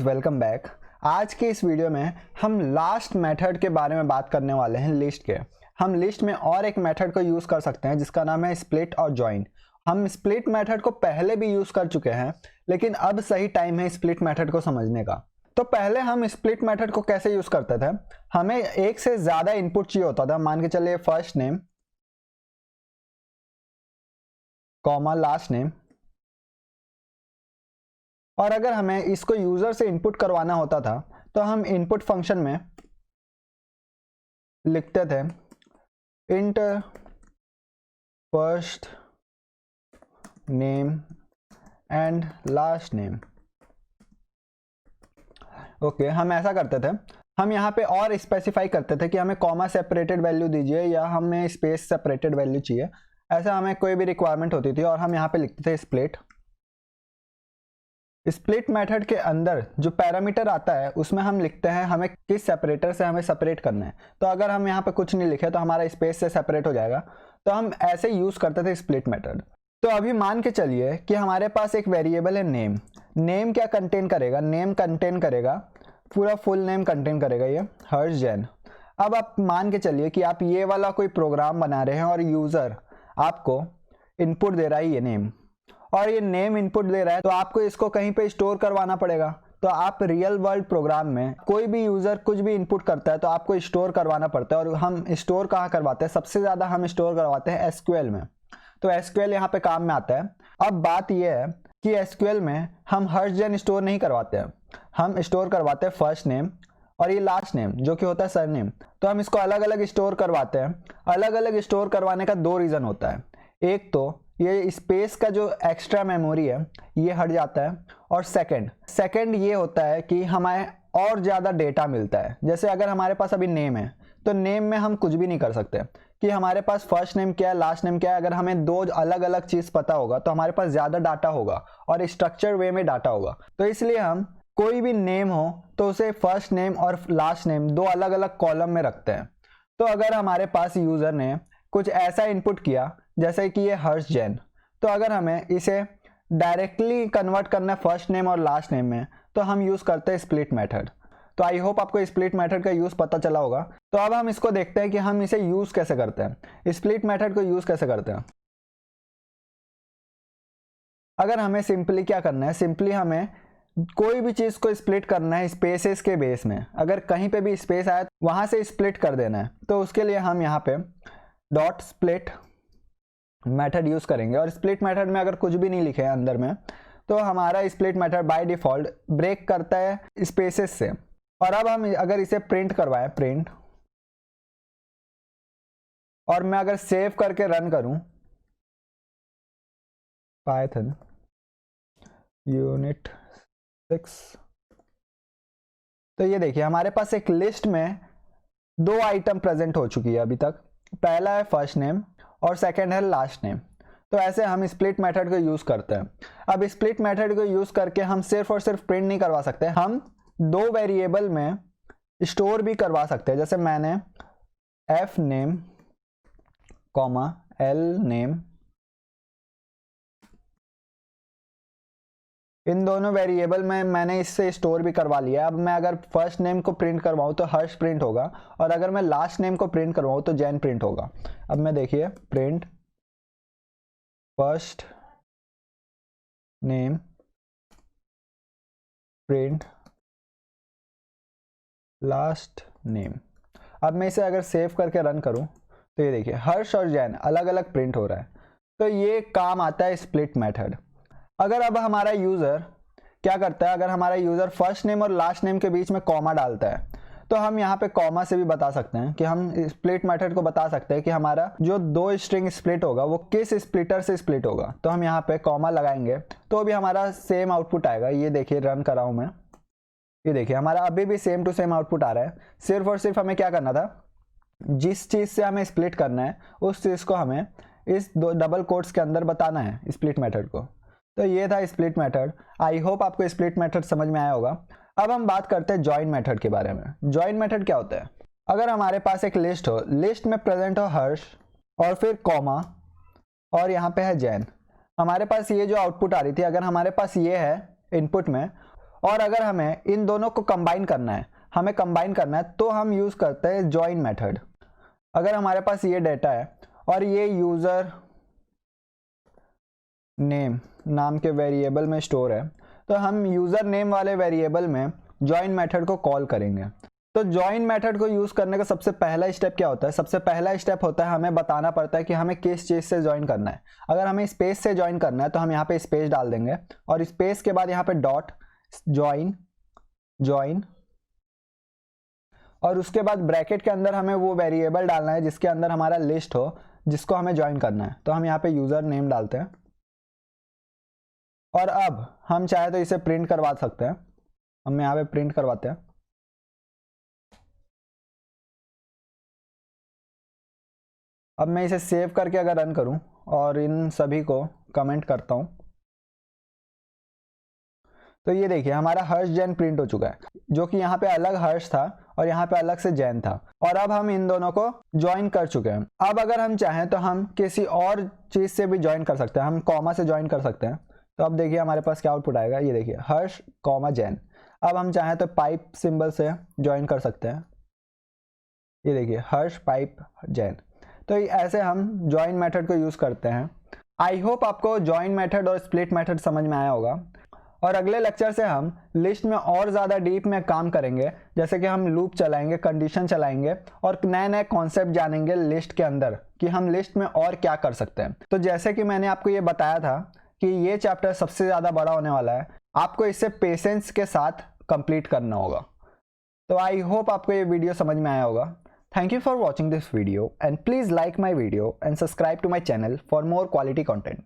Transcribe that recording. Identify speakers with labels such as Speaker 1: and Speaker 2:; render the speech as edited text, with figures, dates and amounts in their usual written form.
Speaker 1: Welcome back. आज के इस वीडियो में हम लास्ट मेथड के बारे में बात करने वाले हैं। लिस्ट के हम लिस्ट में और एक मेथड को यूज़ कर सकते हैं जिसका नाम है स्प्लिट और जॉइन। हम स्प्लिट मेथड को पहले भी यूज़ कर चुके हैं, लेकिन अब सही टाइम है स्प्लिट मेथड को समझने का। तो पहले हम स्प्लिट मेथड को कैसे यूज़ करते थे, हमें एक से ज़्यादा इनपुट चाहिए होता था। मान के चलिए first name comma last name, और अगर हमें इसको यूजर से इनपुट करवाना होता था तो हम इनपुट फंक्शन में लिखते थे int first name and last name. Okay, हम ऐसा करते थे। हम यहाँ पे और स्पेसिफाई करते थे कि हमें कॉमा सेपरेटेड वैल्यू दीजिए या हमें स्पेस सेपरेटेड वैल्यू चाहिए। ऐसा हमें कोई भी रिक्वायरमेंट होती थी और हम यहाँ पे लिखते थे स्प्लिट। स्प्लिट मेथड के अंदर जो पैरामीटर आता है उसमें हम लिखते हैं हमें किस सेपरेटर से हमें सेपरेट करना है। तो अगर हम यहाँ पे कुछ नहीं लिखे तो हमारा स्पेस से सेपरेट हो जाएगा। तो हम ऐसे यूज़ करते थे स्प्लिट मेथड। तो अभी मान के चलिए कि हमारे पास एक वेरिएबल है नेम। नेम क्या कंटेन करेगा? नेम कंटेन करेगा पूरा फुल नेम कंटेन करेगा ये हर्ष जैन। अब आप मान के चलिए कि आप ये वाला कोई प्रोग्राम बना रहे हैं और यूज़र आपको इनपुट दे रहा है ये नेम, और ये नेम इनपुट दे रहा है, तो आपको इसको कहीं पे स्टोर करवाना पड़ेगा। तो आप रियल वर्ल्ड प्रोग्राम में कोई भी यूज़र कुछ भी इनपुट करता है तो आपको स्टोर करवाना पड़ता है। और हम स्टोर कहाँ करवाते हैं? सबसे ज़्यादा हम स्टोर करवाते हैं एसक्यूएल में। तो एसक्यूएल यहाँ पे काम में आता है। अब बात यह है कि एसक्यूएल में हम हर्ष जैन स्टोर नहीं करवाते हैं, हम स्टोर करवाते हैं फर्स्ट नेम और ये लास्ट नेम जो कि होता है सरनेम। तो हम इसको अलग अलग स्टोर करवाते हैं। अलग अलग स्टोर करवाने का दो रीज़न होता है। एक तो ये स्पेस का जो एक्स्ट्रा मेमोरी है ये हट जाता है, और सेकंड ये होता है कि हमें और ज़्यादा डेटा मिलता है। जैसे अगर हमारे पास अभी नेम है तो नेम में हम कुछ भी नहीं कर सकते कि हमारे पास फर्स्ट नेम क्या है लास्ट नेम क्या है। अगर हमें दो अलग अलग चीज़ पता होगा तो हमारे पास ज़्यादा डाटा होगा और स्ट्रक्चर वे में डाटा होगा। तो इसलिए हम कोई भी नेम हो तो उसे फर्स्ट नेम और लास्ट नेम दो अलग अलग कॉलम में रखते हैं। तो अगर हमारे पास यूज़र ने कुछ ऐसा इनपुट किया जैसे कि ये हर्ष जैन, तो अगर हमें इसे डायरेक्टली कन्वर्ट करना है फर्स्ट नेम और लास्ट नेम में तो हम यूज़ करते हैं स्प्लिट मेथड। तो आई होप आपको स्प्लिट मेथड का यूज़ पता चला होगा। तो अब हम इसको देखते हैं कि हम इसे यूज़ कैसे करते हैं, स्प्लिट मेथड को यूज़ कैसे करते हैं। अगर हमें सिंपली क्या करना है, सिंपली हमें कोई भी चीज़ को स्प्लिट करना है स्पेसेस के बेस में। अगर कहीं पे भी स्पेस आए तो वहाँ से स्प्लिट कर देना है। तो उसके लिए हम यहाँ पे डॉट स्प्लिट मेथड यूज़ करेंगे। और स्प्लिट मेथड में अगर कुछ भी नहीं लिखे हैं अंदर में तो हमारा split method by default break करता है स्पेसेस से। और अब हम अगर इसे प्रिंट करवाएं प्रिंट, और मैं अगर सेव करके रन करूं पाइथन यूनिट 6, तो ये देखिए हमारे पास एक लिस्ट में दो आइटम प्रेजेंट हो चुकी है अभी तक। पहला है फर्स्ट नेम और सेकंड है लास्ट नेम। तो ऐसे हम स्प्लिट मेथड को यूज़ करते हैं। अब स्प्लिट मेथड को यूज़ करके हम सिर्फ और सिर्फ प्रिंट नहीं करवा सकते, हम दो वेरिएबल में स्टोर भी करवा सकते हैं। जैसे मैंने f name comma l name, इन दोनों वेरिएबल में मैंने इससे स्टोर भी करवा लिया। अब मैं अगर फर्स्ट नेम को प्रिंट करवाऊँ तो हर्ष प्रिंट होगा, और अगर मैं लास्ट नेम को प्रिंट करवाऊँ तो जैन प्रिंट होगा। अब मैं देखिए print first name print last name. अब मैं इसे अगर सेव करके रन करूँ तो ये देखिए हर्ष और जैन अलग अलग प्रिंट हो रहा है। तो ये काम आता है स्प्लिट मेथड। अगर अब हमारा यूज़र क्या करता है, अगर हमारा यूज़र फर्स्ट नेम और लास्ट नेम के बीच में कॉमा डालता है तो हम यहाँ पे कॉमा से भी बता सकते हैं कि हम स्प्लिट मेथड को बता सकते हैं कि हमारा जो दो स्ट्रिंग स्प्लिट होगा वो किस स्प्लिटर से स्प्लिट होगा। तो हम यहाँ पे कॉमा लगाएंगे तो भी हमारा सेम आउटपुट आएगा। ये देखिए रन कर रहा हूँ मैं, ये देखिए हमारा अभी भी सेम टू सेम आउटपुट आ रहा है। सिर्फ और सिर्फ हमें क्या करना था, जिस चीज़ से हमें स्प्लिट करना है उस चीज़ को हमें इस दो डबल कोट्स के अंदर बताना है स्प्लिट मेथड को। तो ये था स्प्लिट मेथड। आई होप आपको स्प्लिट मेथड समझ में आया होगा। अब हम बात करते हैं जॉइन मेथड के बारे में। जॉइन मेथड क्या होता है? अगर हमारे पास एक लिस्ट हो, लिस्ट में प्रेजेंट हो हर्ष और फिर कॉमा और यहाँ पे है जैन। हमारे पास ये जो आउटपुट आ रही थी, अगर हमारे पास ये है इनपुट में और अगर हमें इन दोनों को कंबाइन करना है, तो हम यूज़ करते हैं जॉइन मेथड। अगर हमारे पास ये डेटा है और ये यूज़र नेम नाम के वेरिएबल में स्टोर है, तो हम यूज़र नेम वाले वेरिएबल में जॉइन मेथड को कॉल करेंगे। तो जॉइन मेथड को यूज़ करने का सबसे पहला स्टेप क्या होता है? सबसे पहला स्टेप होता है हमें बताना पड़ता है कि हमें किस चीज़ से ज्वाइन करना है। अगर हमें स्पेस से ज्वाइन करना है तो हम यहाँ पे स्पेस डाल देंगे और स्पेस के बाद यहाँ पे डॉट ज्वाइन और उसके बाद ब्रैकेट के अंदर हमें वो वेरिएबल डालना है जिसके अंदर हमारा लिस्ट हो, जिसको हमें ज्वाइन करना है। तो हम यहाँ पे यूज़र नेम डालते हैं और अब हम चाहे तो इसे प्रिंट करवा सकते हैं। हम यहाँ पे प्रिंट करवाते हैं। अब मैं इसे सेव करके अगर रन करूं और इन सभी को कमेंट करता हूं, तो ये देखिए हमारा हर्ष जैन प्रिंट हो चुका है, जो कि यहाँ पे अलग हर्ष था और यहाँ पे अलग से जैन था। और अब हम इन दोनों को ज्वाइन कर चुके हैं। अब अगर हम चाहें तो हम किसी और चीज़ से भी ज्वाइन कर सकते हैं। हम कॉमा से ज्वाइन कर सकते हैं। तो अब देखिए हमारे पास क्या आउटपुट आएगा, ये देखिए हर्ष कॉमा जैन। अब हम चाहें तो पाइप सिंबल से ज्वाइन कर सकते हैं। ये देखिए हर्ष पाइप जैन। तो ऐसे हम ज्वाइन मेथड को यूज़ करते हैं। आई होप आपको ज्वाइन मेथड और स्प्लिट मेथड समझ में आया होगा। और अगले लेक्चर से हम लिस्ट में और ज़्यादा डीप में काम करेंगे, जैसे कि हम लूप चलाएंगे, कंडीशन चलाएंगे और नए नए कॉन्सेप्ट जानेंगे लिस्ट के अंदर कि हम लिस्ट में और क्या कर सकते हैं। तो जैसे कि मैंने आपको ये बताया था कि ये चैप्टर सबसे ज़्यादा बड़ा होने वाला है, आपको इसे पेशेंस के साथ कंप्लीट करना होगा। तो आई होप आपको ये वीडियो समझ में आया होगा। Thank you for watching this video and please like my video and subscribe to my channel for more quality content.